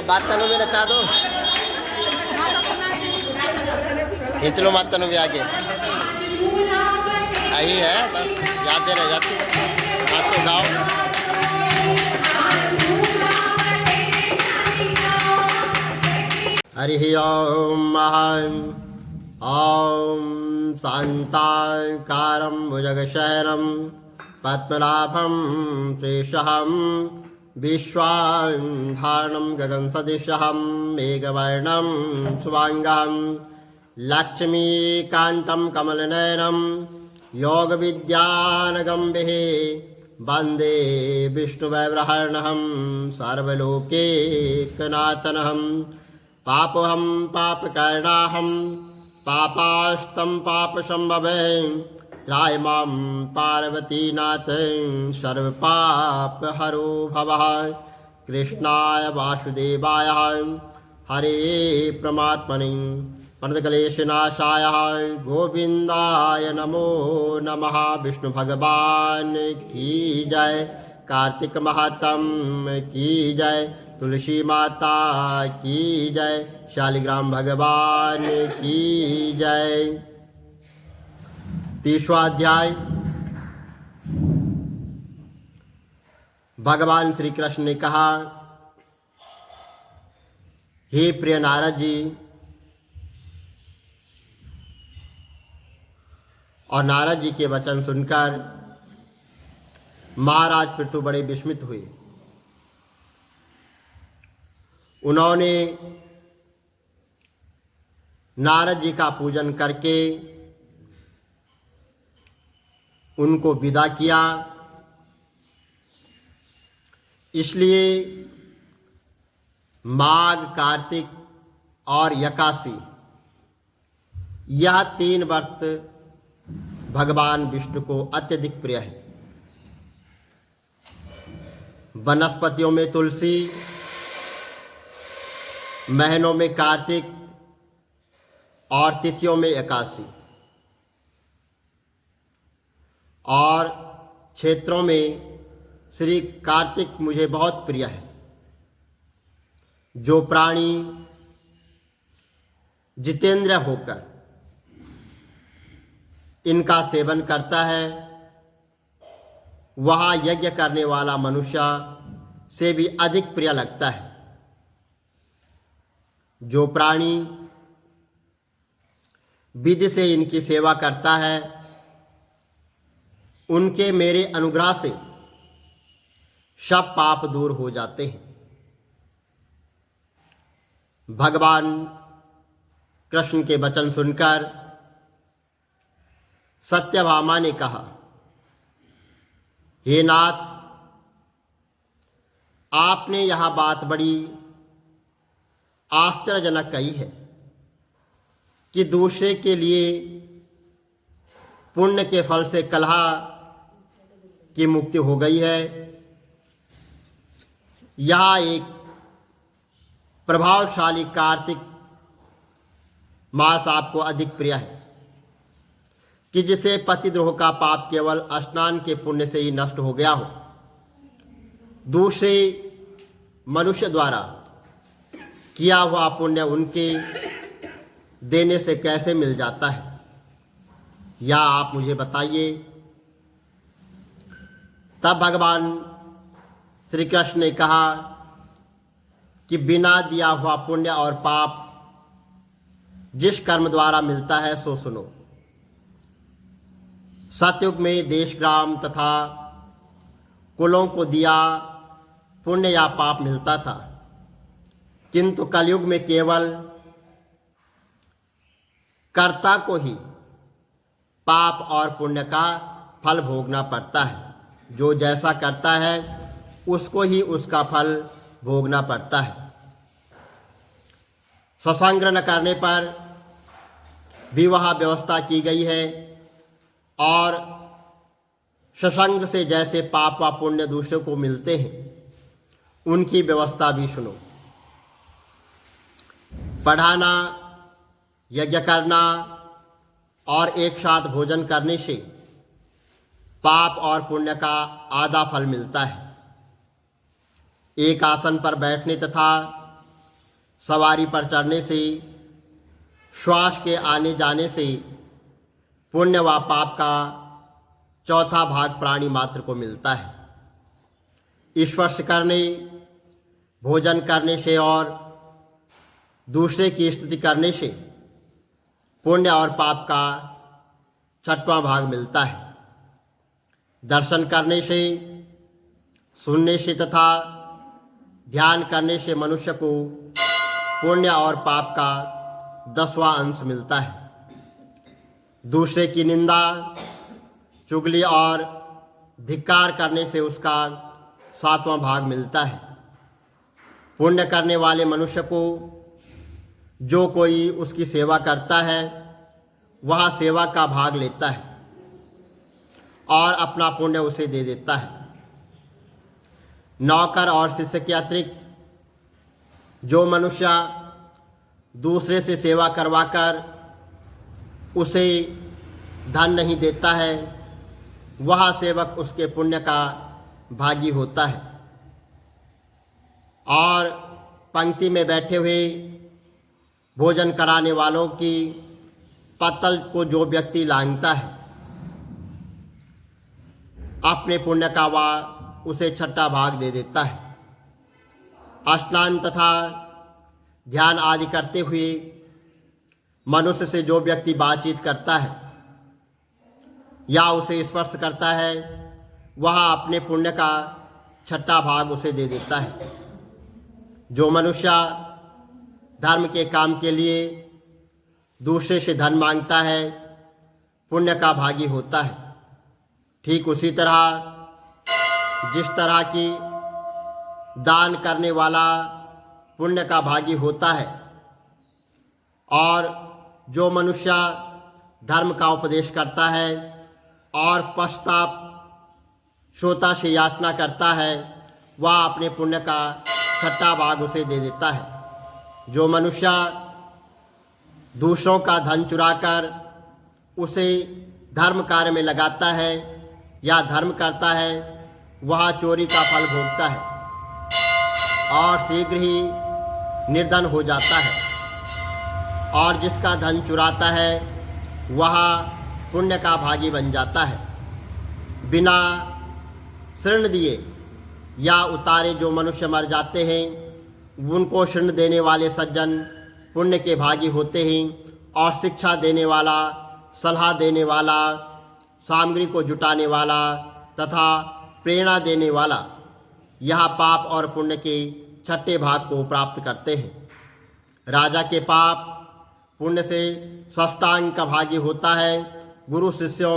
बात तनु में नचा दो, खींच लो मात तनु भी आगे। यही है बस, याद रह जाती। आज तो गाओ। हरि ओम ओम शांताकारं भुजगशयनं पद्मनाभं श्रीशं विश्वाधारणं गगनसदृशं मेघवर्णं शुभांगं लक्ष्मीकान्तं कमलनयनं योगविद्यानगम्भिः वन्दे विष्णुवैब्रहर्णहं सर्वलोकैकनाथनहं पापोऽहं पापकर्णाहं पापास्तं पापसंभवे त्राय मां पार्वतीनाथ सर्वपापहरो भवः। कृष्णाय वासुदेवाय हरे परमात्मने प्रणतक्लेशनाशाय गोविन्दाय नमो नमः। विष्णु भगवान की जय, कार्तिक महात्म की जय, तुलसी माता की जय, शालिग्राम भगवान की जय। 30वां अध्याय। भगवान श्री कृष्ण ने कहा, हे प्रिय नारद जी, और नारद जी के वचन सुनकर महाराज पृथु बड़े विस्मित हुए। उन्होंने नारद जी का पूजन करके उनको विदा किया। इसलिए माघ, कार्तिक और एकादशी, यह 3 व्रत भगवान विष्णु को अत्यधिक प्रिय है। वनस्पतियों में तुलसी, महीनों में कार्तिक और तिथियों में एकादशी, और क्षेत्रों में श्री कार्तिक मुझे बहुत प्रिय है। जो प्राणी जितेंद्र होकर इनका सेवन करता है, वह यज्ञ करने वाला मनुष्य से भी अधिक प्रिय लगता है। जो प्राणी विधि से इनकी सेवा करता है, उनके मेरे अनुग्रह से सब पाप दूर हो जाते हैं। भगवान कृष्ण के वचन सुनकर सत्यभामा ने कहा, हे नाथ, आपने यह बात बड़ी आश्चर्यजनक कही है कि दूसरे के लिए पुण्य के फल से कलह की मुक्ति हो गई है। यह एक प्रभावशाली कार्तिक मास आपको अधिक प्रिय है कि जिसे पतिद्रोह का पाप केवल स्नान के पुण्य से ही नष्ट हो गया हो, दूसरे मनुष्य द्वारा किया हुआ पुण्य उनके देने से कैसे मिल जाता है, या आप मुझे बताइए। तब भगवान श्री कृष्ण ने कहा कि बिना दिया हुआ पुण्य और पाप जिस कर्म द्वारा मिलता है सो सुनो। सतयुग में देश, ग्राम तथा कुलों को दिया पुण्य या पाप मिलता था, किंतु कलयुग में केवल कर्ता को ही पाप और पुण्य का फल भोगना पड़ता है। जो जैसा करता है उसको ही उसका फल भोगना पड़ता है। सत्संग न करने पर भी वह व्यवस्था की गई है, और सत्संग से जैसे पाप व पुण्य दूसरे को मिलते हैं, उनकी व्यवस्था भी सुनो। पढ़ाना, यज्ञ करना और एक साथ भोजन करने से पाप और पुण्य का आधा फल मिलता है। एक आसन पर बैठने तथा सवारी पर चढ़ने से, श्वास के आने जाने से पुण्य व पाप का चौथा भाग प्राणी मात्र को मिलता है। स्पर्श करने, भोजन करने से और दूसरे की स्तुति करने से पुण्य और पाप का छठवां भाग मिलता है। दर्शन करने से, सुनने से तथा ध्यान करने से मनुष्य को पुण्य और पाप का 10वां अंश मिलता है। दूसरे की निंदा, चुगली और धिक्कार करने से उसका 7वां भाग मिलता है। पुण्य करने वाले मनुष्य को जो कोई उसकी सेवा करता है वह सेवा का भाग लेता है और अपना पुण्य उसे दे देता है। नौकर और शिष्य के अतिरिक्त जो मनुष्य दूसरे से सेवा करवाकर उसे धन नहीं देता है वह सेवक उसके पुण्य का भागी होता है। और पंक्ति में बैठे हुए भोजन कराने वालों की पत्तल को जो व्यक्ति लांघता है अपने पुण्य का वह उसे छठा भाग दे देता है। स्नान तथा ध्यान आदि करते हुए मनुष्य से जो व्यक्ति बातचीत करता है या उसे स्पर्श करता है वह अपने पुण्य का छठा भाग उसे दे देता है। जो मनुष्य धर्म के काम के लिए दूसरे से धन मांगता है पुण्य का भागी होता है। ठीक उसी तरह जिस तरह की दान करने वाला पुण्य का भागी होता है और जो मनुष्य धर्म का उपदेश करता है और पश्चाताप श्रोता से याचना करता है वह अपने पुण्य का छठा भाग उसे दे देता है। जो मनुष्य दूसरों का धन चुराकर उसे धर्म कार्य में लगाता है या धर्म करता है वह चोरी का फल भोगता है और शीघ्र ही निर्धन हो जाता है। और जिसका धन चुराता है वह पुण्य का भागी बन जाता है। बिना ऋण दिए या उतारे जो मनुष्य मर जाते हैं उनको ऋण देने वाले सज्जन पुण्य के भागी होते हैं और शिक्षा देने वाला, सलाह देने वाला, सामग्री को जुटाने वाला तथा प्रेरणा देने वाला यह पाप और पुण्य के छठे भाग को प्राप्त करते हैं। राजा के पाप पुण्य से षष्ठांग का भागी होता है। गुरु शिष्यों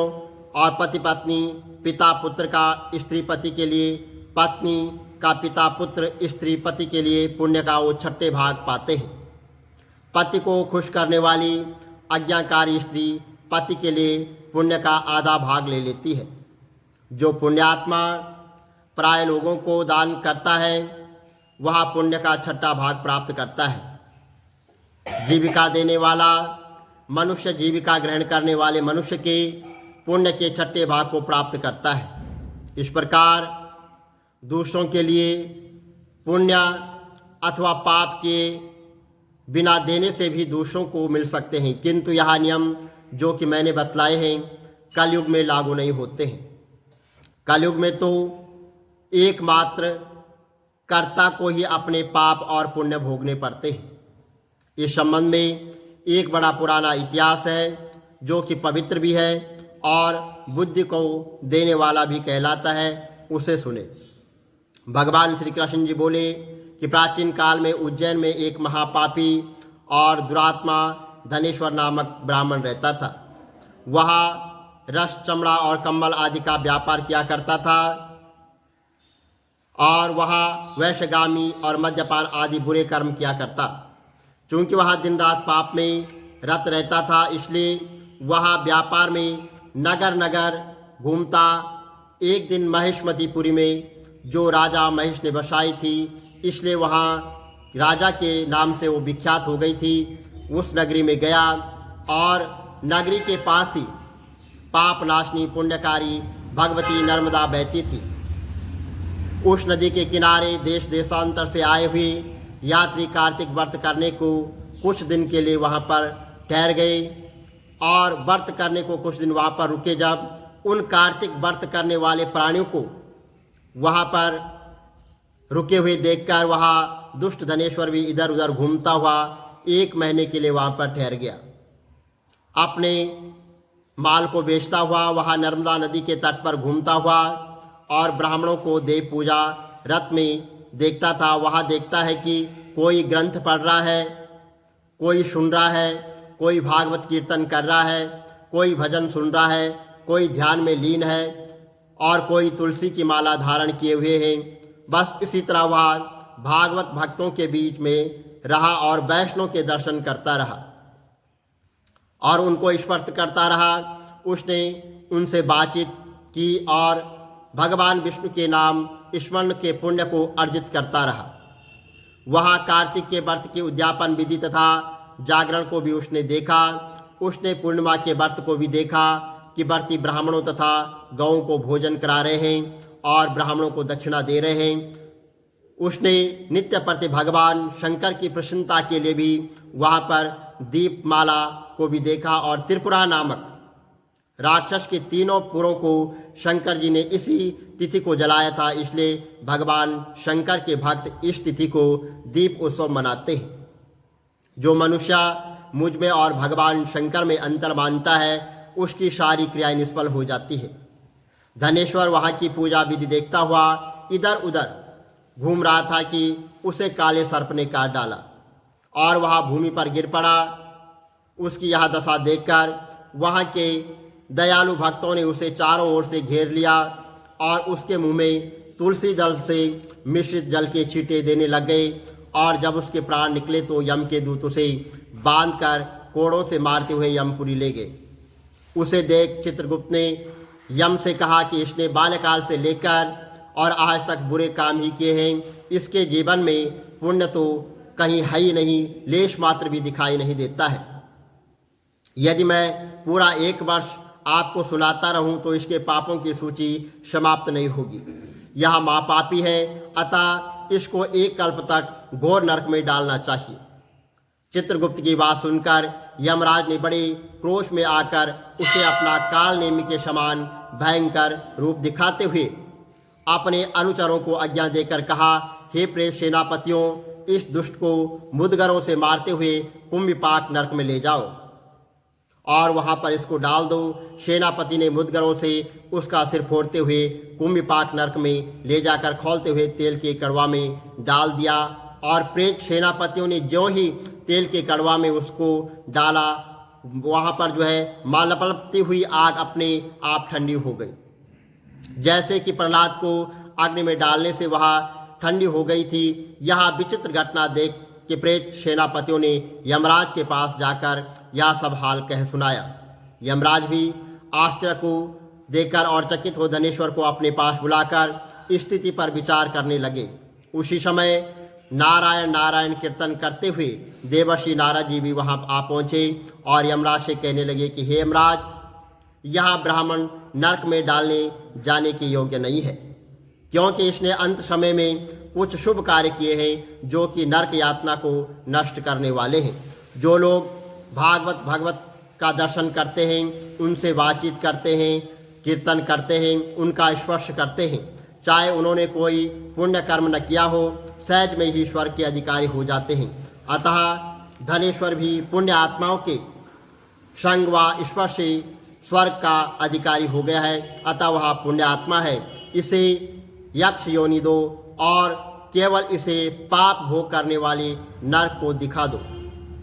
और पति पत्नी, पिता पुत्र का स्त्री पति के लिए, पत्नी का पिता पुत्र स्त्री पति के लिए पुण्य का वो छठे भाग पाते हैं। पति को खुश करने वाली आज्ञाकारी स्त्री पति के लिए पुण्य का आधा भाग ले लेती है। जो पुण्यात्मा प्राय लोगों को दान करता है वह पुण्य का छठा भाग प्राप्त करता है। जीविका देने वाला मनुष्य जीविका ग्रहण करने वाले मनुष्य के पुण्य के छठे भाग को प्राप्त करता है। इस प्रकार दूसरों के लिए पुण्य अथवा पाप के बिना देने से भी दूसरों को मिल सकते हैं, किंतु यह नियम जो कि मैंने बतलाए हैं कलयुग में लागू नहीं होते हैं। कलयुग में तो एकमात्र कर्ता को ही अपने पाप और पुण्य भोगने पड़ते हैं। इस संबंध में एक बड़ा पुराना इतिहास है जो कि पवित्र भी है और बुद्धि को देने वाला भी कहलाता है, उसे सुने। भगवान श्री कृष्ण जी बोले कि प्राचीन काल में उज्जैन में एक महापापी और दुरात्मा धनेश्वर नामक ब्राह्मण रहता था। वह रस, चमड़ा और कम्बल आदि का व्यापार किया करता था और वह वैश्यगामी और मद्यपान आदि बुरे कर्म किया करता। चूँकि वह दिन रात पाप में रत रहता था इसलिए वह व्यापार में नगर नगर घूमता। एक दिन महिष्मतीपुरी में जो राजा महेश ने बसाई थी इसलिए वहाँ राजा के नाम से वो विख्यात हो गई थी, उस नगरी में गया और नगरी के पास ही पाप नाशनी पुण्यकारी भगवती नर्मदा बहती थी। उस नदी के किनारे देश देशांतर से आए हुए यात्री कार्तिक व्रत करने को कुछ दिन के लिए वहाँ पर ठहर गए और व्रत करने को कुछ दिन वहाँ पर रुके। जब उन कार्तिक व्रत करने वाले प्राणियों को वहाँ पर रुके हुए देखकर वहाँ दुष्ट धनेश्वर भी इधर उधर घूमता हुआ 1 महीने के लिए वहाँ पर ठहर गया। अपने माल को बेचता हुआ वहाँ नर्मदा नदी के तट पर घूमता हुआ और ब्राह्मणों को देव पूजा रथ में देखता था। वहाँ देखता है कि कोई ग्रंथ पढ़ रहा है, कोई सुन रहा है, कोई भागवत कीर्तन कर रहा है, कोई भजन सुन रहा है, कोई ध्यान में लीन है और कोई तुलसी की माला धारण किए हुए हैं। बस इसी तरह वह भागवत भक्तों के बीच में रहा और वैष्णव के दर्शन करता रहा और उनको स्पर्श करता रहा। उसने उनसे बातचीत की और भगवान विष्णु के नाम स्मरण के पुण्य को अर्जित करता रहा। वहाँ कार्तिक के व्रत की उद्यापन विधि तथा जागरण को भी उसने देखा। उसने पूर्णिमा के व्रत को भी देखा कि व्रती ब्राह्मणों तथा गौओं को भोजन करा रहे हैं और ब्राह्मणों को दक्षिणा दे रहे हैं। उसने नित्य प्रति भगवान शंकर की प्रसन्नता के लिए भी वहाँ पर दीपमाला को भी देखा और त्रिपुरा नामक राक्षस के 3 पुरों को शंकर जी ने इसी तिथि को जलाया था। इसलिए भगवान शंकर के भक्त इस तिथि को दीप उत्सव मनाते हैं। जो मनुष्य मुझ में और भगवान शंकर में अंतर मानता है उसकी सारी क्रियाएं निष्फल हो जाती है। धनेश्वर वहाँ की पूजा विधि देखता हुआ इधर उधर घूम रहा था कि उसे काले सर्प ने काट डाला और वह भूमि पर गिर पड़ा। उसकी यह दशा देखकर वहाँ के दयालु भक्तों ने उसे चारों ओर से घेर लिया और उसके मुंह में तुलसी जल से मिश्रित जल के छींटे देने लग गए और जब उसके प्राण निकले तो यम के दूत उसे बांधकर कोड़ों से मारते हुए यमपुरी ले गए। उसे देख चित्रगुप्त ने यम से कहा कि इसने बाल्यकाल से लेकर और आज तक बुरे काम ही किए हैं। इसके जीवन में पुण्य तो कहीं है ही नहीं, लेश मात्र भी दिखाई नहीं देता है। यदि मैं पूरा 1 वर्ष आपको सुनाता रहूं तो इसके पापों की सूची समाप्त नहीं होगी। यह महापापी है, अतः इसको 1 कल्प तक घोर नरक में डालना चाहिए। चित्रगुप्त की बात सुनकर यमराज ने बड़े क्रोध में आकर उसे अपना काल नेमी के समान भयंकर रूप दिखाते हुए अपने अनुचरों को आज्ञा देकर कहा, हे प्रेत सेनापतियों, इस दुष्ट को मुदगरों से मारते हुए कुंभिपाक नरक में ले जाओ और वहां पर इसको डाल दो। सेनापति ने मुदगरों से उसका सिर फोड़ते हुए कुंभिपाक नरक में ले जाकर खौलते हुए तेल के कड़वा में डाल दिया और प्रेत सेनापतियों ने ज्यों ही तेल के कड़वा में उसको डाला, वहां पर लपलपती हुई आग अपने आप ठंडी हो गई। जैसे कि प्रहलाद को अग्नि में डालने से वह ठंडी हो गई थी। यह विचित्र घटना देख के प्रेत सेनापतियों ने यमराज के पास जाकर यह सब हाल कह सुनाया। यमराज भी आश्चर्य को देखकर और चकित हो धनेश्वर को अपने पास बुलाकर स्थिति पर विचार करने लगे। उसी समय नारायण नारायण कीर्तन करते हुए देवर्षि नारद जी भी वहां आ पहुंचे और यमराज से कहने लगे कि हे यमराज, यह ब्राह्मण नरक में डालने जाने के योग्य नहीं है, क्योंकि इसने अंत समय में कुछ शुभ कार्य किए हैं जो कि नरक यातना को नष्ट करने वाले हैं। जो लोग भगवत का दर्शन करते हैं, उनसे बातचीत करते हैं, कीर्तन करते हैं, उनका स्पर्श करते हैं, चाहे उन्होंने कोई पुण्य कर्म न किया हो, सहज में ही स्वर्ग के अधिकारी हो जाते हैं। अतः धनेश्वर भी पुण्य आत्माओं के संग व स्पर्श से स्वर्ग का अधिकारी हो गया है। अतः वह पुण्य आत्मा है। इसे यक्ष योनि दो और केवल इसे पाप भोग करने वाले नरक को दिखा दो।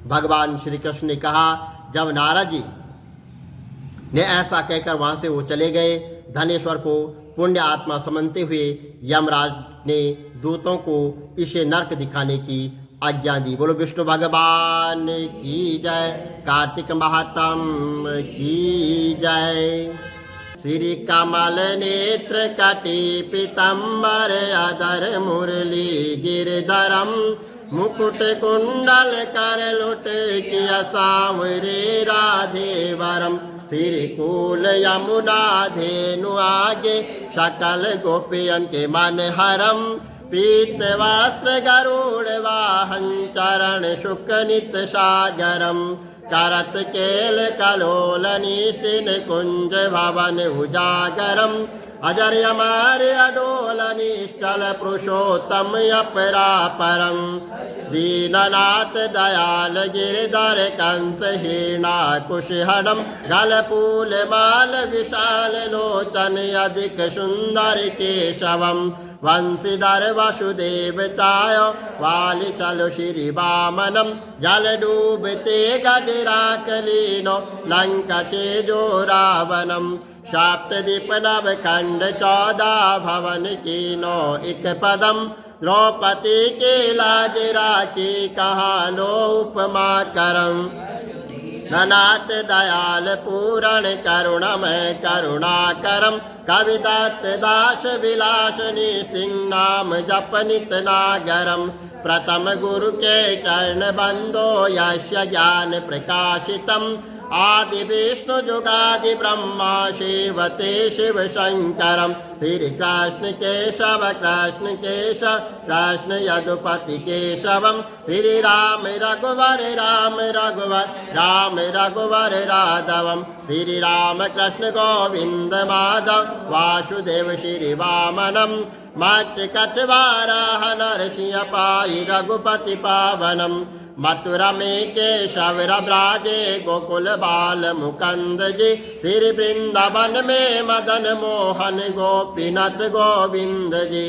भगवान श्री कृष्ण ने कहा। जब नारद जी ने ऐसा कहकर वहां से वो चले गए, धनेश्वर को पुण्य आत्मा समझते हुए यमराज ने दूतों को इसे नरक दिखाने की आज्ञा दी। बोलो विष्णु भगवान की जय, कार्तिक महात्म की जय। श्री कमल नेत्र कटी पीतम्बर अधर मुरली गिरधरम, मुकुट कुंडल कर लुट किया सांवरे राधे वरम, सिरकूल यमुना धेनु आगे सकल गोपियन के मन हरम, पीत वस्त्र गरुड़ वाहन चरण शुक नित सागरम करत केल कलोल निस्तिन कुंज भवन उजागरम अजर अमर अडोल निश्चल पुरुषोत्तम अपरापरम दीननाथ दयाल गिरधर कंस हीना कुशहणम गलपूल माल विशाल लोचन अधिक सुंदर केशवम वंशीधर वसुदेव चाय वाली चलो श्री वामनम जल डूबते गजराक लीनो लंका चेजो रावणम सप्तदीप नव खंड 14 भवन कीनो एक पदम द्रौपदी के लाज राखी कहा लो उपमा करम ननाथ दयाल पूरण करुणमय करुणाकरम कविदत्त दास विलास निस्तिंग नाम जप नित नागरम प्रथम गुरु के चरण बंदो यस्य ज्ञान प्रकाशितम आदि विष्णु जुगादि ब्रह्मा शिवते शिव शंकरम फिर कृष्ण केशव कृष्ण केशव कृष्ण यदुपति केशवम फिर राम रघुवर राम रघुवर राम रघुवर राघवम फिर राम कृष्ण गोविंद माधव वासुदेव श्री वामनम मत्स्य कछवाराह नरसिंह पाई रघुपति पावनम मथुरा में केशव ब्राजे गोकुल बाल मुकंद जी श्री वृंदावन में मदन मोहन गोपीनाथ गोविंद जी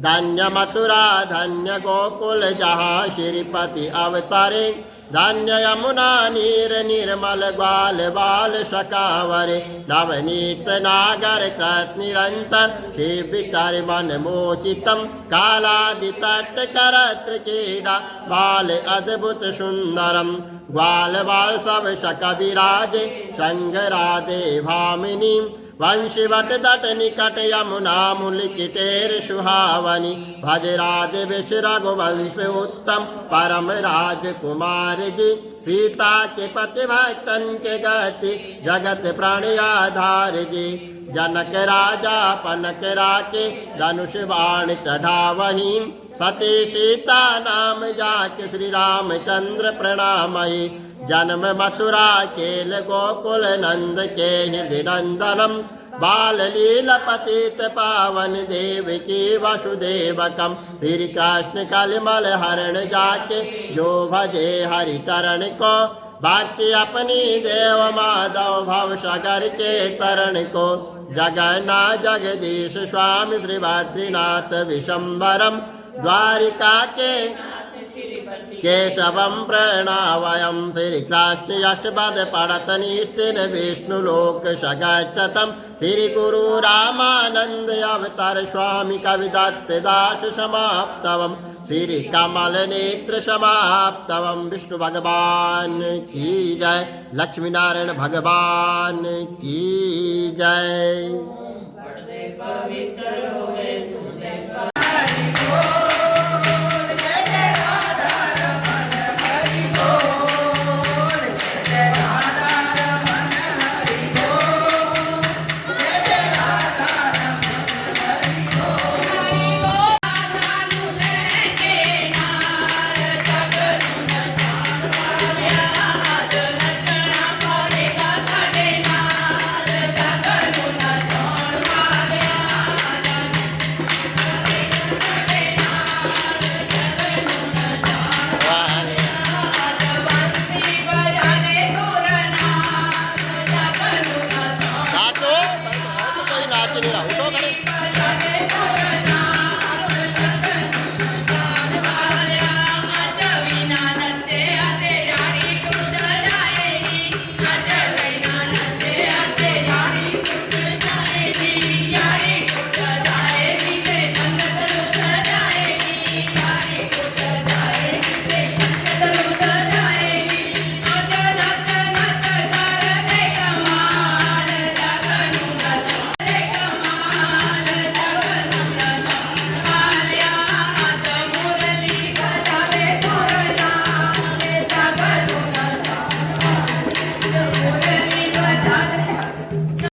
धन्य मथुरा धन्य गोकुल जहाँ श्रीपति अवतारे धन्य यमुना नीर निर्मल ग्वाल बाल सकावरे नवनीत नागर कृत निरंतर शिव विचार मन मोहितम कालादि तट करत्र क्रीड़ा बाल अद्भुत सुंदरम ग्वाल बाल सब सक विराजे संग राधे भामिनी वंशीवट दट निकट यमुना मुलिकिटेर सुहावनी भज राधे विष रघुवंश उत्तम परम राजकुमार जी सीता के पति भक्तन के गति जगत प्राण आधार जी जनक राजा पनक राके धनुष बाण चढ़ावही सती सीता नाम जाके श्री रामचंद्र प्रणामही जन्म मथुरा केल गोकुल नंद के हृदय नंदनम बाल लीला पतित पावन देव की वसुदेवकम श्री कृष्ण कलिमल हरण जाके जो भजे हरि चरण को भक्ति अपनी देव माधव भव सागर के तरण को जगन्नाथ जगदीश स्वामी श्री बद्रीनाथ विशंबरम द्वारिका के केशवम प्रणवयम श्री कृष्ण अष्टपद पढ़त निस्तिन विष्णु लोक सगच्छतम श्री गुरु रामानंद अवतार स्वामी कविदत्त दास समाप्तवम श्री कमल नेत्र समाप्तवम विष्णु भगवान की जय लक्ष्मी नारायण भगवान की जय।